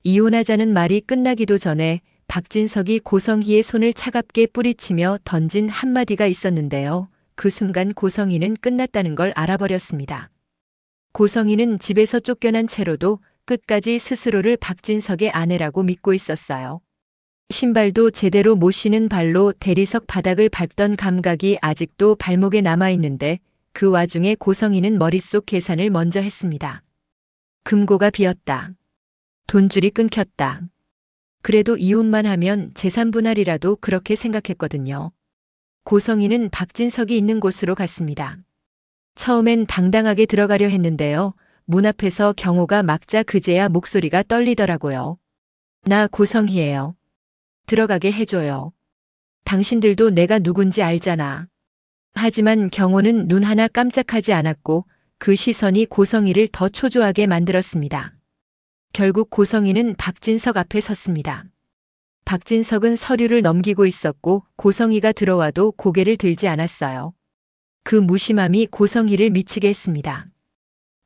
이혼하자는 말이 끝나기도 전에 박진석이 고성희의 손을 차갑게 뿌리치며 던진 한마디가 있었는데요. 그 순간 고성희는 끝났다는 걸 알아버렸습니다. 고성희는 집에서 쫓겨난 채로도 끝까지 스스로를 박진석의 아내라고 믿고 있었어요. 신발도 제대로 못 신은 발로 대리석 바닥을 밟던 감각이 아직도 발목에 남아있는데 그 와중에 고성희는 머릿속 계산을 먼저 했습니다. 금고가 비었다. 돈줄이 끊겼다. 그래도 이혼만 하면 재산 분할이라도 그렇게 생각했거든요. 고성희는 박진석이 있는 곳으로 갔습니다. 처음엔 당당하게 들어가려 했는데요. 문 앞에서 경호가 막자 그제야 목소리가 떨리더라고요. 나 고성희예요. 들어가게 해줘요. 당신들도 내가 누군지 알잖아. 하지만 경호는 눈 하나 깜짝하지 않았고 그 시선이 고성희를 더 초조하게 만들었습니다. 결국 고성희는 박진석 앞에 섰습니다. 박진석은 서류를 넘기고 있었고 고성희가 들어와도 고개를 들지 않았어요. 그 무심함이 고성희를 미치게 했습니다.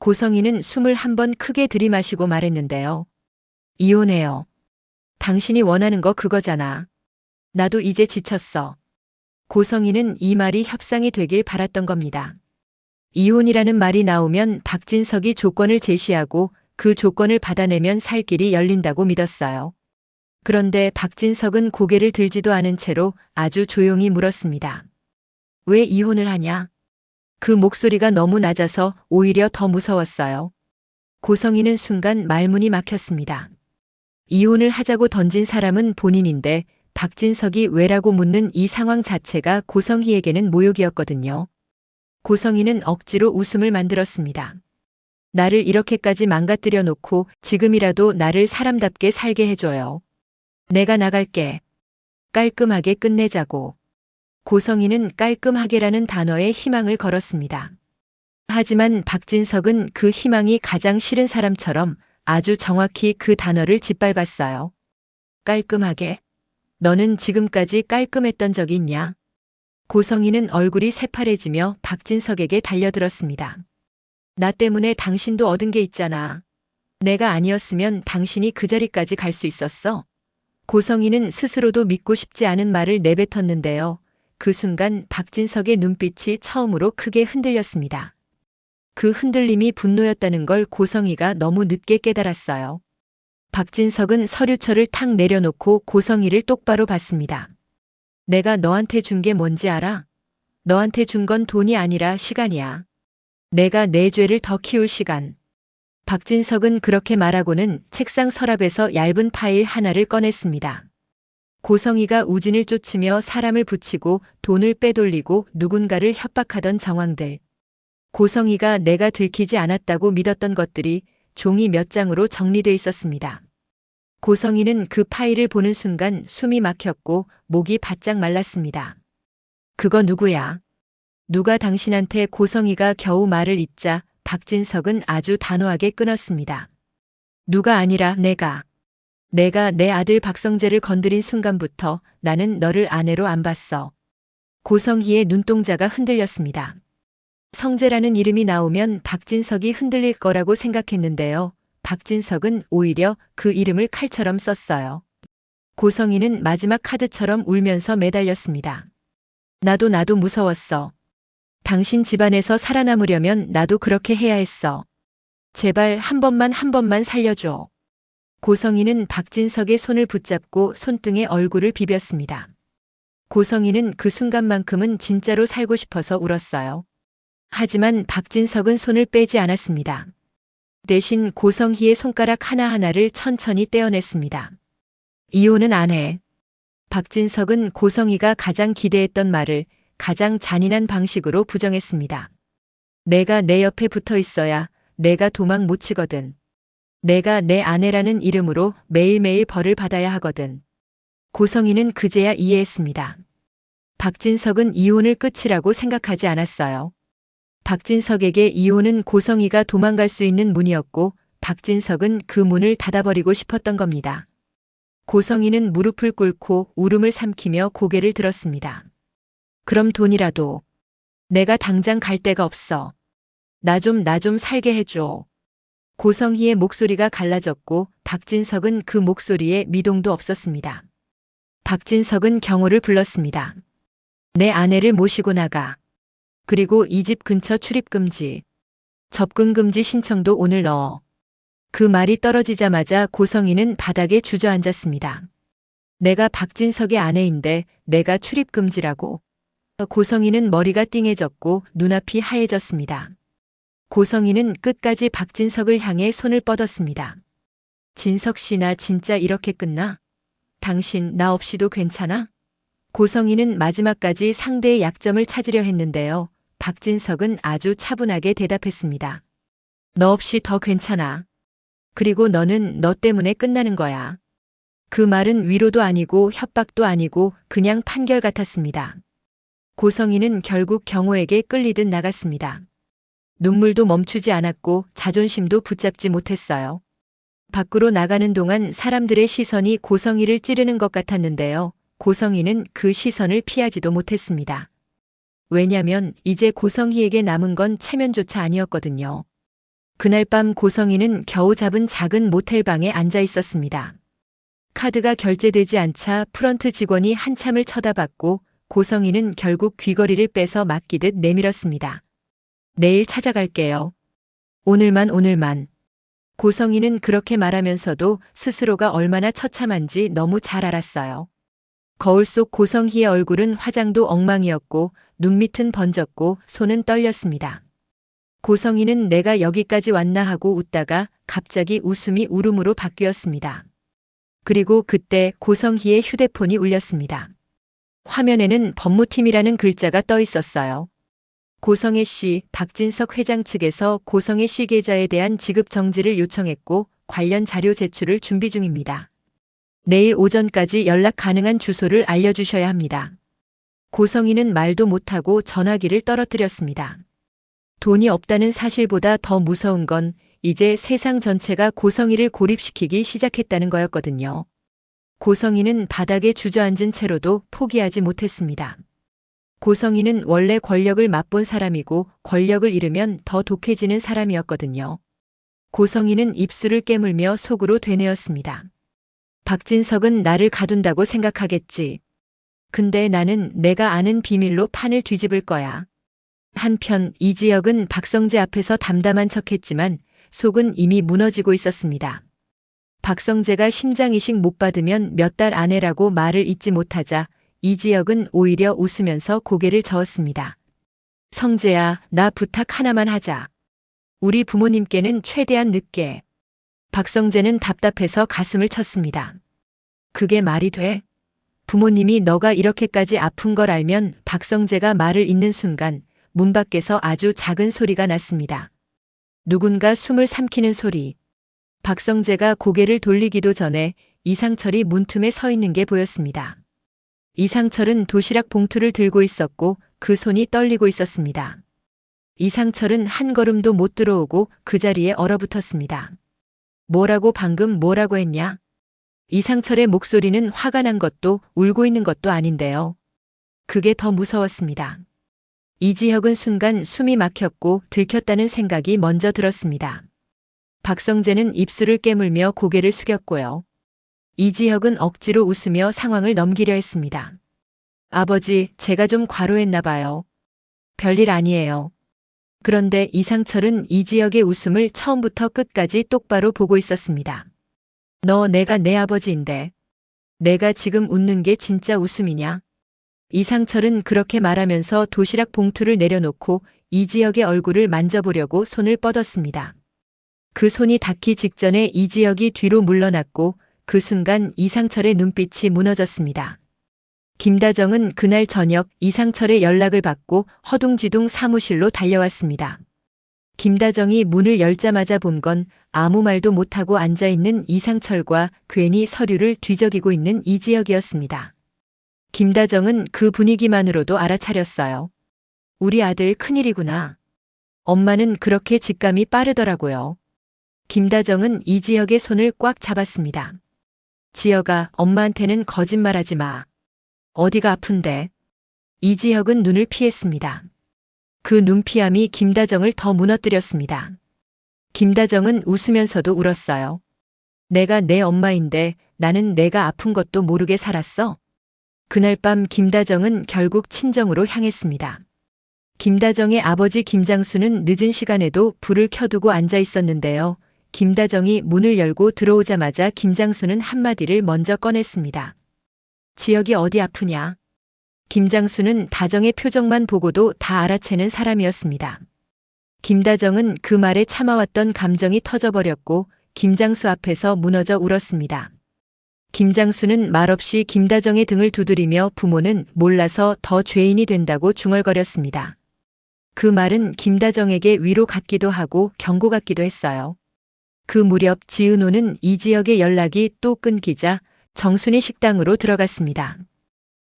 고성희는 숨을 한 번 크게 들이마시고 말했는데요. 이혼해요. 당신이 원하는 거 그거잖아. 나도 이제 지쳤어. 고성희는 이 말이 협상이 되길 바랐던 겁니다. 이혼이라는 말이 나오면 박진석이 조건을 제시하고 그 조건을 받아내면 살 길이 열린다고 믿었어요. 그런데 박진석은 고개를 들지도 않은 채로 아주 조용히 물었습니다. 왜 이혼을 하냐? 그 목소리가 너무 낮아서 오히려 더 무서웠어요. 고성희는 순간 말문이 막혔습니다. 이혼을 하자고 던진 사람은 본인인데 박진석이 왜라고 묻는 이 상황 자체가 고성희에게는 모욕이었거든요. 고성희는 억지로 웃음을 만들었습니다. 나를 이렇게까지 망가뜨려 놓고 지금이라도 나를 사람답게 살게 해줘요. 내가 나갈게. 깔끔하게 끝내자고. 고성희는 깔끔하게라는 단어에 희망을 걸었습니다. 하지만 박진석은 그 희망이 가장 싫은 사람처럼 아주 정확히 그 단어를 짓밟았어요. 깔끔하게? 너는 지금까지 깔끔했던 적이 있냐? 고성희는 얼굴이 새파래지며 박진석에게 달려들었습니다. 나 때문에 당신도 얻은 게 있잖아. 내가 아니었으면 당신이 그 자리까지 갈 수 있었어? 고성희는 스스로도 믿고 싶지 않은 말을 내뱉었는데요. 그 순간 박진석의 눈빛이 처음으로 크게 흔들렸습니다. 그 흔들림이 분노였다는 걸 고성희가 너무 늦게 깨달았어요. 박진석은 서류철을 탁 내려놓고 고성희를 똑바로 봤습니다. 내가 너한테 준 게 뭔지 알아? 너한테 준 건 돈이 아니라 시간이야. 내가 내 죄를 더 키울 시간. 박진석은 그렇게 말하고는 책상 서랍에서 얇은 파일 하나를 꺼냈습니다. 고성희가 우진을 쫓으며 사람을 붙이고 돈을 빼돌리고 누군가를 협박하던 정황들. 고성희가 내가 들키지 않았다고 믿었던 것들이 종이 몇 장으로 정리돼 있었습니다. 고성희는 그 파일을 보는 순간 숨이 막혔고 목이 바짝 말랐습니다. 그거 누구야? 누가 당신한테 고성희가 겨우 말을 잇자 박진석은 아주 단호하게 끊었습니다. 누가 아니라 내가 내 아들 박성재를 건드린 순간부터 나는 너를 아내로 안 봤어. 고성희의 눈동자가 흔들렸습니다. 성재라는 이름이 나오면 박진석이 흔들릴 거라고 생각했는데요. 박진석은 오히려 그 이름을 칼처럼 썼어요. 고성희는 마지막 카드처럼 울면서 매달렸습니다. 나도 무서웠어. 당신 집안에서 살아남으려면 나도 그렇게 해야 했어. 제발 한 번만 살려줘. 고성희는 박진석의 손을 붙잡고 손등에 얼굴을 비볐습니다. 고성희는 그 순간만큼은 진짜로 살고 싶어서 울었어요. 하지만 박진석은 손을 빼지 않았습니다. 대신 고성희의 손가락 하나하나를 천천히 떼어냈습니다. 이혼은 안 해. 박진석은 고성희가 가장 기대했던 말을 가장 잔인한 방식으로 부정했습니다. 내가 내 옆에 붙어 있어야 내가 도망 못 치거든. 내가 내 아내라는 이름으로 매일매일 벌을 받아야 하거든. 고성희는 그제야 이해했습니다. 박진석은 이혼을 끝이라고 생각하지 않았어요. 박진석에게 이혼은 고성희가 도망갈 수 있는 문이었고 박진석은 그 문을 닫아버리고 싶었던 겁니다. 고성희는 무릎을 꿇고 울음을 삼키며 고개를 들었습니다. 그럼 돈이라도. 내가 당장 갈 데가 없어. 나 좀 살게 해줘. 고성희의 목소리가 갈라졌고 박진석은 그 목소리에 미동도 없었습니다. 박진석은 경호를 불렀습니다. 내 아내를 모시고 나가. 그리고 이 집 근처 출입금지, 접근금지 신청도 오늘 넣어. 그 말이 떨어지자마자 고성희는 바닥에 주저앉았습니다. 내가 박진석의 아내인데 내가 출입금지라고. 고성희는 머리가 띵해졌고 눈앞이 하얘졌습니다. 고성희는 끝까지 박진석을 향해 손을 뻗었습니다. 진석 씨, 나 진짜 이렇게 끝나? 당신 나 없이도 괜찮아? 고성희는 마지막까지 상대의 약점을 찾으려 했는데요. 박진석은 아주 차분하게 대답했습니다. 너 없이 더 괜찮아. 그리고 너는 너 때문에 끝나는 거야. 그 말은 위로도 아니고 협박도 아니고 그냥 판결 같았습니다. 고성희는 결국 경호에게 끌리듯 나갔습니다. 눈물도 멈추지 않았고 자존심도 붙잡지 못했어요. 밖으로 나가는 동안 사람들의 시선이 고성희를 찌르는 것 같았는데요. 고성희는 그 시선을 피하지도 못했습니다. 왜냐면 이제 고성희에게 남은 건 체면조차 아니었거든요. 그날 밤 고성희는 겨우 잡은 작은 모텔방에 앉아 있었습니다. 카드가 결제되지 않자 프런트 직원이 한참을 쳐다봤고 고성희는 결국 귀걸이를 빼서 맡기듯 내밀었습니다. 내일 찾아갈게요. 오늘만. 고성희는 그렇게 말하면서도 스스로가 얼마나 처참한지 너무 잘 알았어요. 거울 속 고성희의 얼굴은 화장도 엉망이었고 눈밑은 번졌고 손은 떨렸습니다. 고성희는 내가 여기까지 왔나 하고 웃다가 갑자기 웃음이 울음으로 바뀌었습니다. 그리고 그때 고성희의 휴대폰이 울렸습니다. 화면에는 법무팀이라는 글자가 떠 있었어요. 고성애 씨, 박진석 회장 측에서 고성애 씨 계좌에 대한 지급 정지를 요청했고 관련 자료 제출을 준비 중입니다. 내일 오전까지 연락 가능한 주소를 알려주셔야 합니다. 고성희는 말도 못하고 전화기를 떨어뜨렸습니다. 돈이 없다는 사실보다 더 무서운 건 이제 세상 전체가 고성희를 고립시키기 시작했다는 거였거든요. 고성희는 바닥에 주저앉은 채로도 포기하지 못했습니다. 고성희는 원래 권력을 맛본 사람이고 권력을 잃으면 더 독해지는 사람이었거든요. 고성희는 입술을 깨물며 속으로 되뇌었습니다. 박진석은 나를 가둔다고 생각하겠지. 근데 나는 내가 아는 비밀로 판을 뒤집을 거야. 한편 이지혁은 박성재 앞에서 담담한 척했지만 속은 이미 무너지고 있었습니다. 박성재가 심장 이식 못 받으면 몇 달 안에라고 말을 잇지 못하자 이지혁은 오히려 웃으면서 고개를 저었습니다. 성재야, 나 부탁 하나만 하자. 우리 부모님께는 최대한 늦게. 박성재는 답답해서 가슴을 쳤습니다. 그게 말이 돼? 부모님이 너가 이렇게까지 아픈 걸 알면. 박성재가 말을 잇는 순간 문 밖에서 아주 작은 소리가 났습니다. 누군가 숨을 삼키는 소리. 박성재가 고개를 돌리기도 전에 이상철이 문틈에 서 있는 게 보였습니다. 이상철은 도시락 봉투를 들고 있었고 그 손이 떨리고 있었습니다. 이상철은 한 걸음도 못 들어오고 그 자리에 얼어붙었습니다. 뭐라고 방금 뭐라고 했냐? 이상철의 목소리는 화가 난 것도 울고 있는 것도 아닌데요. 그게 더 무서웠습니다. 이지혁은 순간 숨이 막혔고 들켰다는 생각이 먼저 들었습니다. 박성재는 입술을 깨물며 고개를 숙였고요. 이지혁은 억지로 웃으며 상황을 넘기려 했습니다. 아버지, 제가 좀 과로했나 봐요. 별일 아니에요. 그런데 이상철은 이지혁의 웃음을 처음부터 끝까지 똑바로 보고 있었습니다. 너 내가 내 아버지인데 내가 지금 웃는 게 진짜 웃음이냐? 이상철은 그렇게 말하면서 도시락 봉투를 내려놓고 이지혁의 얼굴을 만져보려고 손을 뻗었습니다. 그 손이 닿기 직전에 이지혁이 뒤로 물러났고 그 순간 이상철의 눈빛이 무너졌습니다. 김다정은 그날 저녁 이상철의 연락을 받고 허둥지둥 사무실로 달려왔습니다. 김다정이 문을 열자마자 본 건 아무 말도 못하고 앉아있는 이상철과 괜히 서류를 뒤적이고 있는 이지혁이었습니다. 김다정은 그 분위기만으로도 알아차렸어요. 우리 아들 큰일이구나. 엄마는 그렇게 직감이 빠르더라고요. 김다정은 이지혁의 손을 꽉 잡았습니다. 지혁아, 엄마한테는 거짓말하지 마. 어디가 아픈데? 이지혁은 눈을 피했습니다. 그 눈피함이 김다정을 더 무너뜨렸습니다. 김다정은 웃으면서도 울었어요. 내가 내 엄마인데 나는 내가 아픈 것도 모르게 살았어? 그날 밤 김다정은 결국 친정으로 향했습니다. 김다정의 아버지 김장수는 늦은 시간에도 불을 켜두고 앉아 있었는데요. 김다정이 문을 열고 들어오자마자 김장수는 한마디를 먼저 꺼냈습니다. 지역이 어디 아프냐? 김장수는 다정의 표정만 보고도 다 알아채는 사람이었습니다. 김다정은 그 말에 참아왔던 감정이 터져버렸고 김장수 앞에서 무너져 울었습니다. 김장수는 말없이 김다정의 등을 두드리며 부모는 몰라서 더 죄인이 된다고 중얼거렸습니다. 그 말은 김다정에게 위로 같기도 하고 경고 같기도 했어요. 그 무렵 지은호는 이 지역의 연락이 또 끊기자 정순이 식당으로 들어갔습니다.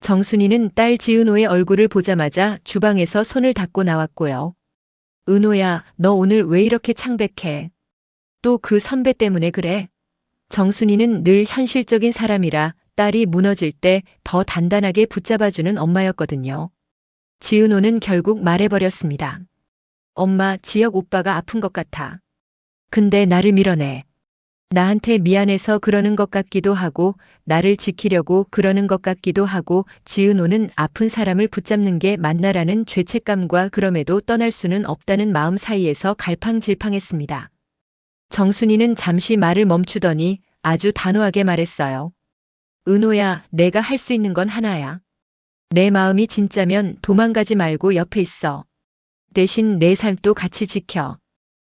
정순이는 딸 지은호의 얼굴을 보자마자 주방에서 손을 닦고 나왔고요. 은호야, 너 오늘 왜 이렇게 창백해? 또 그 선배 때문에 그래? 정순이는 늘 현실적인 사람이라 딸이 무너질 때 더 단단하게 붙잡아주는 엄마였거든요. 지은호는 결국 말해버렸습니다. 엄마, 지역 오빠가 아픈 것 같아. 근데 나를 밀어내. 나한테 미안해서 그러는 것 같기도 하고 나를 지키려고 그러는 것 같기도 하고 지은호는 아픈 사람을 붙잡는 게 맞나라는 죄책감과 그럼에도 떠날 수는 없다는 마음 사이에서 갈팡질팡했습니다. 정순이는 잠시 말을 멈추더니 아주 단호하게 말했어요. 은호야, 내가 할 수 있는 건 하나야. 내 마음이 진짜면 도망가지 말고 옆에 있어. 대신 내 삶도 같이 지켜.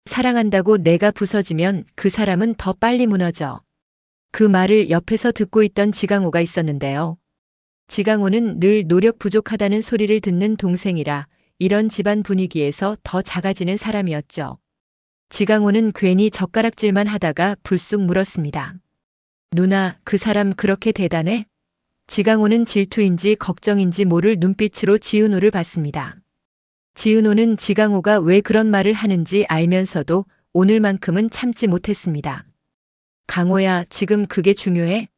사랑한다고 내가 부서지면 그 사람은 더 빨리 무너져. 그 말을 옆에서 듣고 있던 지강호가 있었는데요. 지강호는 늘 노력 부족하다는 소리를 듣는 동생이라 이런 집안 분위기에서 더 작아지는 사람이었죠. 지강호는 괜히 젓가락질만 하다가 불쑥 물었습니다. 누나, 그 사람 그렇게 대단해? 지강호는 질투인지 걱정인지 모를 눈빛으로 지은호를 봤습니다. 지은호는 지강호가 왜 그런 말을 하는지 알면서도 오늘만큼은 참지 못했습니다. 강호야, 지금 그게 중요해?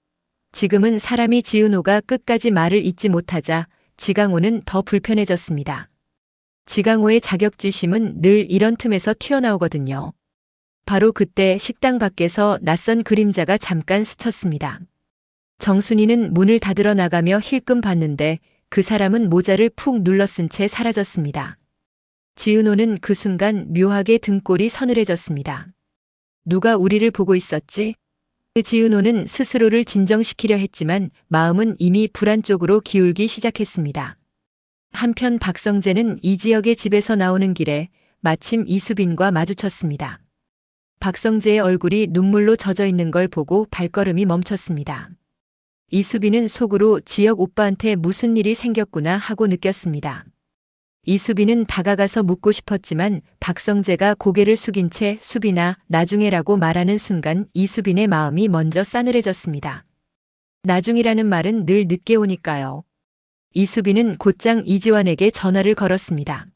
지금은 사람이 지은호가 끝까지 말을 잇지 못하자 지강호는 더 불편해졌습니다. 지강호의 자격지심은 늘 이런 틈에서 튀어나오거든요. 바로 그때 식당 밖에서 낯선 그림자가 잠깐 스쳤습니다. 정순이는 문을 닫으러 나가며 힐끔 봤는데 그 사람은 모자를 푹 눌러쓴 채 사라졌습니다. 지은호는 그 순간 묘하게 등골이 서늘해졌습니다. 누가 우리를 보고 있었지? 지은호는 스스로를 진정시키려 했지만 마음은 이미 불안 쪽으로 기울기 시작했습니다. 한편 박성재는 이 지역의 집에서 나오는 길에 마침 이수빈과 마주쳤습니다. 박성재의 얼굴이 눈물로 젖어 있는 걸 보고 발걸음이 멈췄습니다. 이수빈은 속으로 지역 오빠한테 무슨 일이 생겼구나 하고 느꼈습니다. 이수빈은 다가가서 묻고 싶었지만 박성재가 고개를 숙인 채 수빈아, 나중에라고 말하는 순간 이수빈의 마음이 먼저 싸늘해졌습니다. 나중이라는 말은 늘 늦게 오니까요. 이수빈은 곧장 이지환에게 전화를 걸었습니다.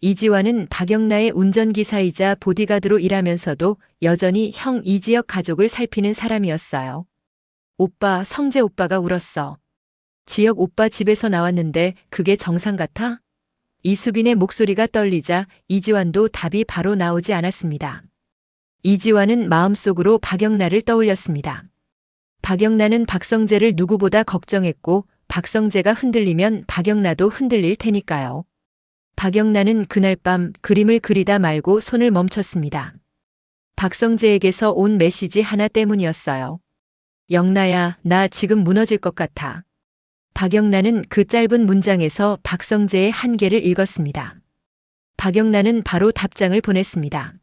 이지환은 박영나의 운전기사이자 보디가드로 일하면서도 여전히 형 이지역 가족을 살피는 사람이었어요. 오빠, 성재 오빠가 울었어. 지역 오빠 집에서 나왔는데 그게 정상 같아? 이수빈의 목소리가 떨리자 이지환도 답이 바로 나오지 않았습니다. 이지환은 마음속으로 박영나를 떠올렸습니다. 박영나는 박성재를 누구보다 걱정했고 박성재가 흔들리면 박영나도 흔들릴 테니까요. 박영나는 그날 밤 그림을 그리다 말고 손을 멈췄습니다. 박성재에게서 온 메시지 하나 때문이었어요. 영나야, 나 지금 무너질 것 같아. 박영나는 그 짧은 문장에서 박성재의 한계를 읽었습니다. 박영나는 바로 답장을 보냈습니다.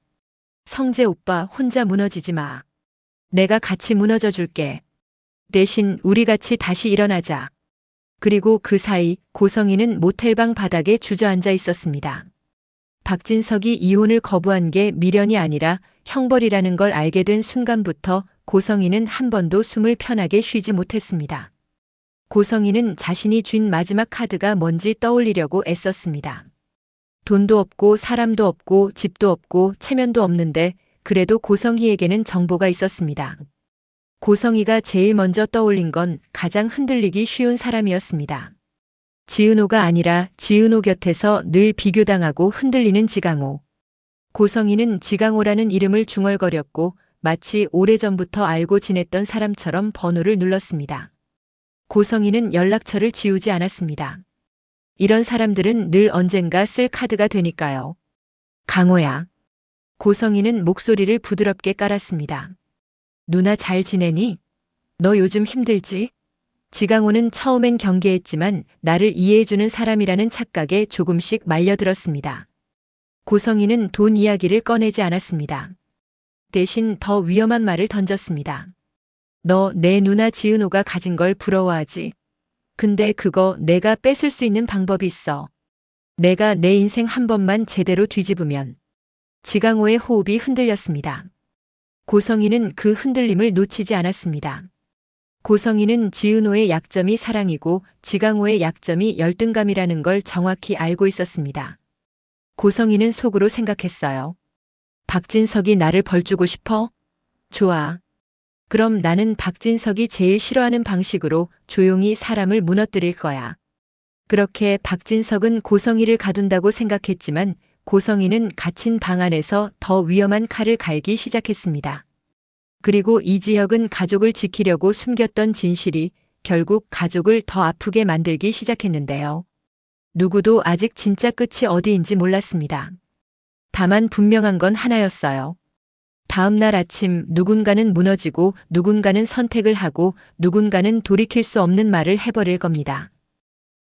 성재 오빠 혼자 무너지지 마. 내가 같이 무너져 줄게. 대신 우리 같이 다시 일어나자. 그리고 그 사이 고성이는 모텔방 바닥에 주저앉아 있었습니다. 박진석이 이혼을 거부한 게 미련이 아니라 형벌이라는 걸 알게 된 순간부터 고성이는 한 번도 숨을 편하게 쉬지 못했습니다. 고성이는 자신이 쥔 마지막 카드가 뭔지 떠올리려고 애썼습니다. 돈도 없고 사람도 없고 집도 없고 체면도 없는데 그래도 고성이에게는 정보가 있었습니다. 고성이가 제일 먼저 떠올린 건 가장 흔들리기 쉬운 사람이었습니다. 지은호가 아니라 지은호 곁에서 늘 비교당하고 흔들리는 지강호. 고성희는 지강호라는 이름을 중얼거렸고 마치 오래전부터 알고 지냈던 사람처럼 번호를 눌렀습니다. 고성희는 연락처를 지우지 않았습니다. 이런 사람들은 늘 언젠가 쓸 카드가 되니까요. 강호야. 고성희는 목소리를 부드럽게 깔았습니다. 누나 잘 지내니? 너 요즘 힘들지? 지강호는 처음엔 경계했지만 나를 이해해주는 사람이라는 착각에 조금씩 말려들었습니다. 고성희는 돈 이야기를 꺼내지 않았습니다. 대신 더 위험한 말을 던졌습니다. 너 내 누나 지은호가 가진 걸 부러워하지? 근데 그거 내가 뺏을 수 있는 방법이 있어. 내가 내 인생 한 번만 제대로 뒤집으면. 지강호의 호흡이 흔들렸습니다. 고성희는 그 흔들림을 놓치지 않았습니다. 고성희는 지은호의 약점이 사랑이고 지강호의 약점이 열등감이라는 걸 정확히 알고 있었습니다. 고성희는 속으로 생각했어요. 박진석이 나를 벌주고 싶어? 좋아. 그럼 나는 박진석이 제일 싫어하는 방식으로 조용히 사람을 무너뜨릴 거야. 그렇게 박진석은 고성희를 가둔다고 생각했지만 고성희는 갇힌 방 안에서 더 위험한 칼을 갈기 시작했습니다. 그리고 이지혁은 가족을 지키려고 숨겼던 진실이 결국 가족을 더 아프게 만들기 시작했는데요. 누구도 아직 진짜 끝이 어디인지 몰랐습니다. 다만 분명한 건 하나였어요. 다음 날 아침 누군가는 무너지고 누군가는 선택을 하고 누군가는 돌이킬 수 없는 말을 해버릴 겁니다.